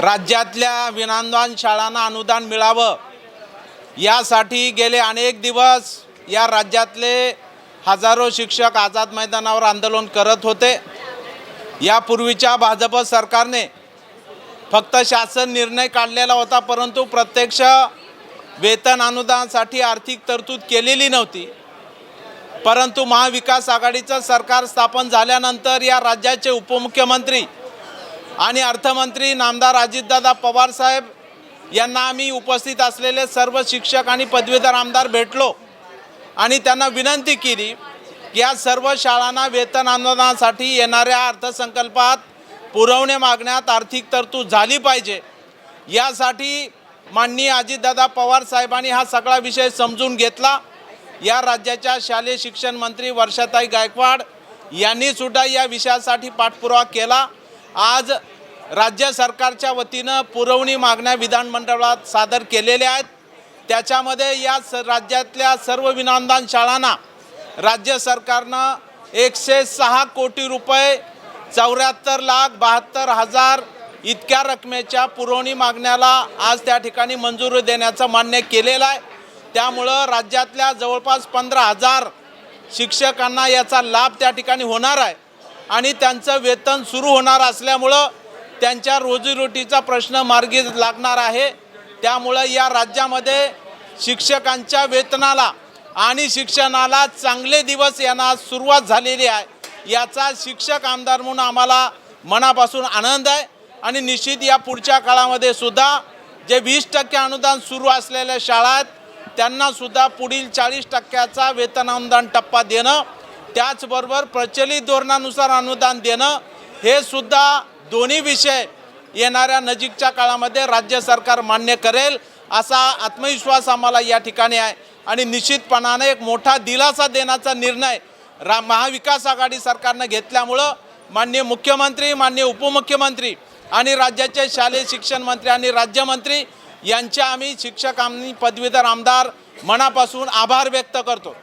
राज्यातल्या विनांदवान शाळांना अनुदान मिळावं यासाठी गेले अनेक दिवस या राज्यातले हजारो शिक्षक आझाद मैदानावर आंदोलन करत होते। यापूर्वीच्या भाजप सरकारने फक्त शासन निर्णय काढलेला होता, परंतु प्रत्यक्ष वेतन अनुदानासाठी आर्थिक तरतूद केलेली नव्हती। परंतु महाविकास आघाडीचं सरकार स्थापन झाल्यानंतर या राज्याचे उपमुख्यमंत्री आणि अर्थमंत्री नामदार अजितदादा पवार साहेब यांना आम्ही उपस्थित असलेले सर्व शिक्षक आणि पदवीधर आमदार भेटलो आणि त्यांना विनंती केली की या सर्व शाळांना वेतन अनुदानासाठी येणाऱ्या अर्थसंकल्पात पुरवण्या मागण्यात आर्थिक तरतूद झाली पाहिजे। यासाठी माननीय अजितदादा पवार साहेबांनी हा सगळा विषय समजून घेतला। या राज्याच्या शालेय शिक्षण मंत्री वर्षाताई गायकवाड यांनी सुद्धा या विषयासाठी पाठपुरावा केला। आज राज्य सरकारच्या वतीनं पुरवणी मागण्या विधानमंडळात सादर केलेल्या आहेत। त्याच्यामध्ये या राज्यातल्या सर्व विनामदान शाळांना राज्य सरकारनं 106 कोटी रुपये 74,72,000 इतक्या रकमेच्या पुरवणी मागण्याला आज त्या ठिकाणी मंजुरी देण्याचं मान्य केलेलं आहे। त्यामुळं राज्यातल्या जवळपास 15,000 शिक्षकांना याचा लाभ त्या ठिकाणी होणार आहे आणि त्यांचं वेतन सुरू होणार असल्यामुळं त्यांच्या रोजीरोटीचा प्रश्न मार्गी लागणार आहे। त्यामुळं या राज्यामध्ये शिक्षकांच्या वेतनाला आणि शिक्षणाला चांगले दिवस येण्यास सुरुवात झालेली आहे। याचा शिक्षक आमदार म्हणून आम्हाला मनापासून आनंद आहे आणि निश्चित या पुढच्या काळामध्ये सुद्धा जे 20% अनुदान सुरू असलेल्या शाळा आहेत त्यांना सुद्धा पुढील 40%चा वेतन अनुदान टप्पा देणं, त्याचबरोबर प्रचलित धोरणानुसार अनुदान देणं, हे सुद्धा दोन्ही विषय येणाऱ्या नजीकच्या काळामध्ये राज्य सरकार मान्य करेल असा आत्मविश्वास आम्हाला या ठिकाणी आहे आणि निश्चितपणाने एक मोठा दिलासा देण्याचा निर्णय महाविकास आघाडी सरकारनं घेतल्यामुळं माननीय मुख्यमंत्री, माननीय उपमुख्यमंत्री आणि राज्याचे शालेय शिक्षण मंत्री आणि राज्यमंत्री यांचे आम्ही शिक्षक आणि पदवीधर आमदार मनापासून आभार व्यक्त करतो।